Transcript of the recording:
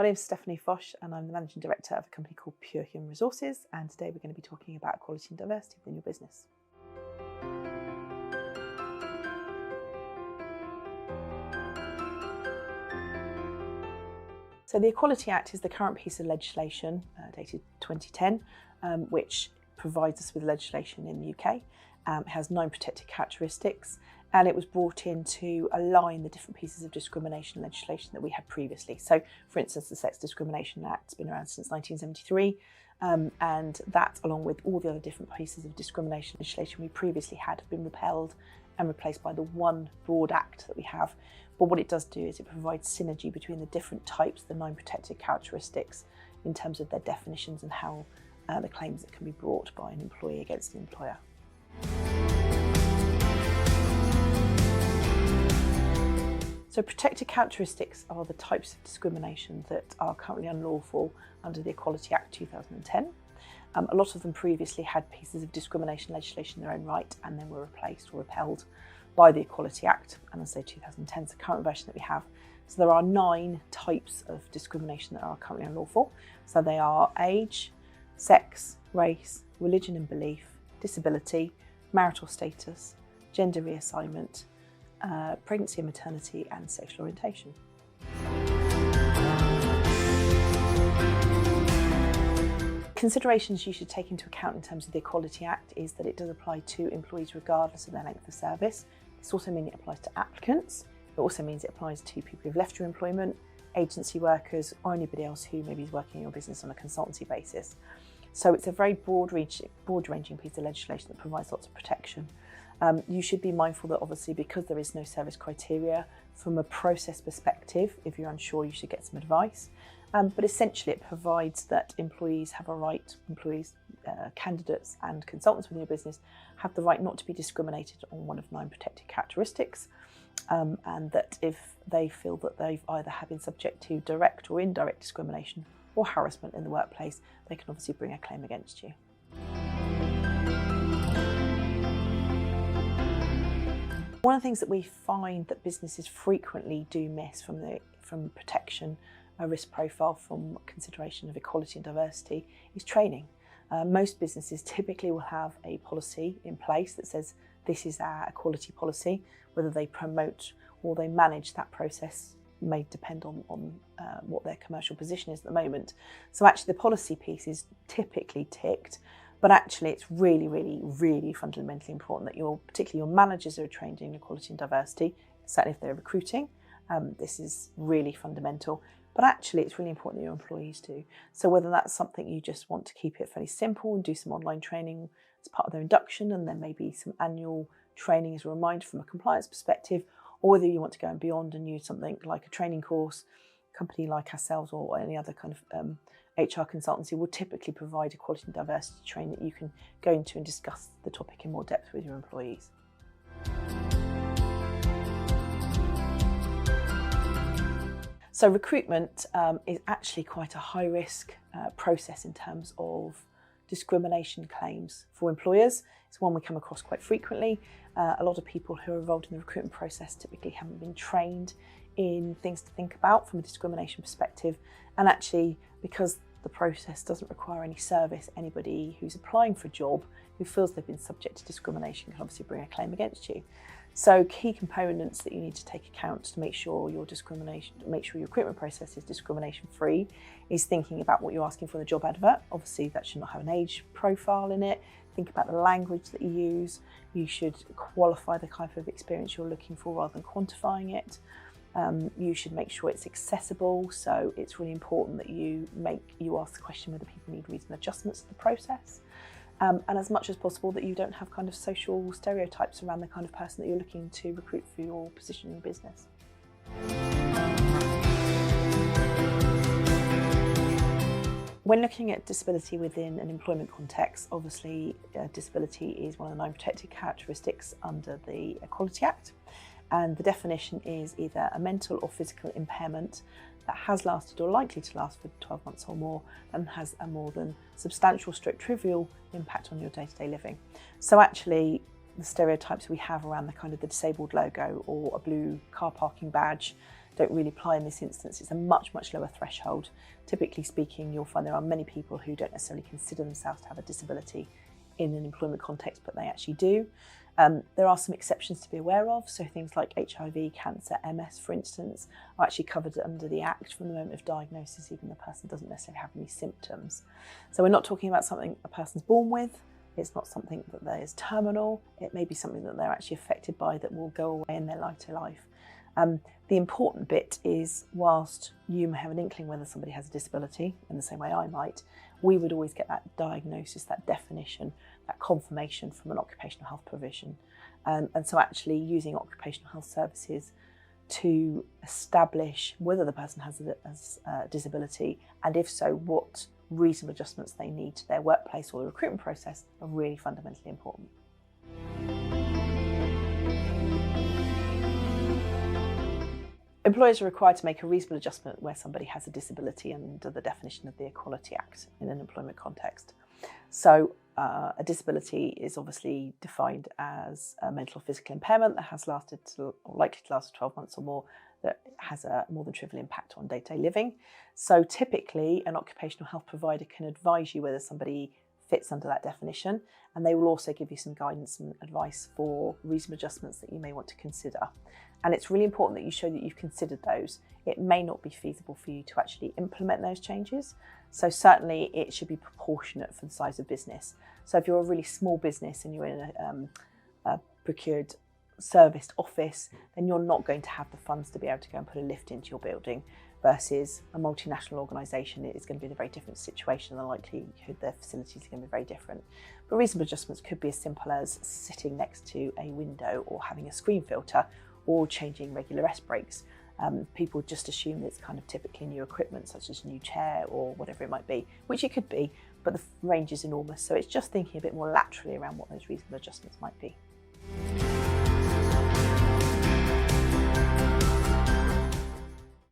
My name is Stephanie Fosh and I'm the Managing Director of a company called Pure Human Resources, and today we're going to be talking about equality and diversity within your business. So the Equality Act is the current piece of legislation dated 2010, which provides us with legislation in the UK. It has 9 protected characteristics, and it was brought in to align the different pieces of discrimination legislation that we had previously. So, for instance, the Sex Discrimination Act has been around since 1973, and that, along with all the other different pieces of discrimination legislation we previously had, have been repealed and replaced by the one broad act that we have. But what it does do is it provides synergy between the different types, the 9 protected characteristics, in terms of their definitions and how the claims that can be brought by an employee against an employer. So protected characteristics are the types of discrimination that are currently unlawful under the Equality Act 2010. A lot of them previously had pieces of discrimination legislation in their own right and then were replaced or repelled by the Equality Act, and as I say 2010 is the current version that we have. So there are 9 types of discrimination that are currently unlawful. So they are age, sex, race, religion and belief, disability, marital status, gender reassignment, pregnancy and maternity, and sexual orientation. Considerations you should take into account in terms of the Equality Act is that it does apply to employees regardless of their length of service. This also means it applies to applicants. It also means it applies to people who've left your employment, agency workers, or anybody else who maybe is working in your business on a consultancy basis. So it's a very broad-ranging piece of legislation that provides lots of protection. You should be mindful that obviously, because there is no service criteria, from a process perspective, if you're unsure, you should get some advice. But essentially it provides that employees have a right, candidates and consultants within your business have the right not to be discriminated on one of 9 protected characteristics, and that if they feel that they've either have been subject to direct or indirect discrimination or harassment in the workplace, they can obviously bring a claim against you. One of the things that we find that businesses frequently do miss from protection, a risk profile from consideration of equality and diversity, is training. Most businesses typically will have a policy in place that says this is our equality policy. Whether they promote or they manage that process may depend on what their commercial position is at the moment. So actually the policy piece is typically ticked, but actually it's really, really, really fundamentally important that particularly your managers are trained in equality and diversity, certainly if they're recruiting. This is really fundamental, but actually it's really important that your employees do. So whether that's something you just want to keep it fairly simple and do some online training as part of their induction, and then maybe some annual training as a reminder from a compliance perspective, or whether you want to go and beyond and use something like a training course, a company like ourselves or any other kind of HR consultancy will typically provide equality and diversity training that you can go into and discuss the topic in more depth with your employees. So recruitment is actually quite a high risk process in terms of discrimination claims for employers. It's one we come across quite frequently. A lot of people who are involved in the recruitment process typically haven't been trained in things to think about from a discrimination perspective, and actually because the process doesn't require any service, anybody who's applying for a job who feels they've been subject to discrimination can obviously bring a claim against you. So key components that you need to take account to make sure your recruitment process is discrimination free is thinking about what you're asking for in the job advert. Obviously that should not have an age profile in it. Think about the language that you use. You should qualify the type of experience you're looking for rather than quantifying it. You should make sure it's accessible, so it's really important that you ask the question whether people need reasonable adjustments to the process. And as much as possible that you don't have kind of social stereotypes around the kind of person that you're looking to recruit for your position in your business. When looking at disability within an employment context, obviously disability is one of the 9 protected characteristics under the Equality Act, and the definition is either a mental or physical impairment that has lasted or likely to last for 12 months or more and has a more than substantial trivial impact on your day-to-day living. So actually the stereotypes we have around the kind of the disabled logo or a blue car parking badge don't really apply in this instance. It's a much, much lower threshold. Typically speaking, you'll find there are many people who don't necessarily consider themselves to have a disability in an employment context, but they actually do. There are some exceptions to be aware of, so things like HIV, cancer, MS, for instance, are actually covered under the Act from the moment of diagnosis, even the person doesn't necessarily have any symptoms. So we're not talking about something a person's born with. It's not something that is terminal. It may be something that they're actually affected by that will go away in their later life. The important bit is, whilst you may have an inkling whether somebody has a disability, in the same way I might, we would always get that diagnosis, that definition, that confirmation from an occupational health provision. And so actually using occupational health services to establish whether the person has a disability, and if so, what reasonable adjustments they need to their workplace or the recruitment process, are really fundamentally important. Employers are required to make a reasonable adjustment where somebody has a disability under the definition of the Equality Act in an employment context. So a disability is obviously defined as a mental or physical impairment that has lasted or likely to last 12 months or more, that has a more than trivial impact on day-to-day living. So typically an occupational health provider can advise you whether somebody fits under that definition, and they will also give you some guidance and advice for reasonable adjustments that you may want to consider. And it's really important that you show that you've considered those. It may not be feasible for you to actually implement those changes, so certainly it should be proportionate for the size of business. So if you're a really small business and you're in a procured serviced office, then you're not going to have the funds to be able to go and put a lift into your building, versus a multinational organisation. It is going to be in a very different situation, and the likelihood their facilities are going to be very different. But reasonable adjustments could be as simple as sitting next to a window, or having a screen filter, or changing regular rest breaks. People just assume that it's kind of typically new equipment, such as a new chair or whatever it might be, which it could be, but the range is enormous. So it's just thinking a bit more laterally around what those reasonable adjustments might be.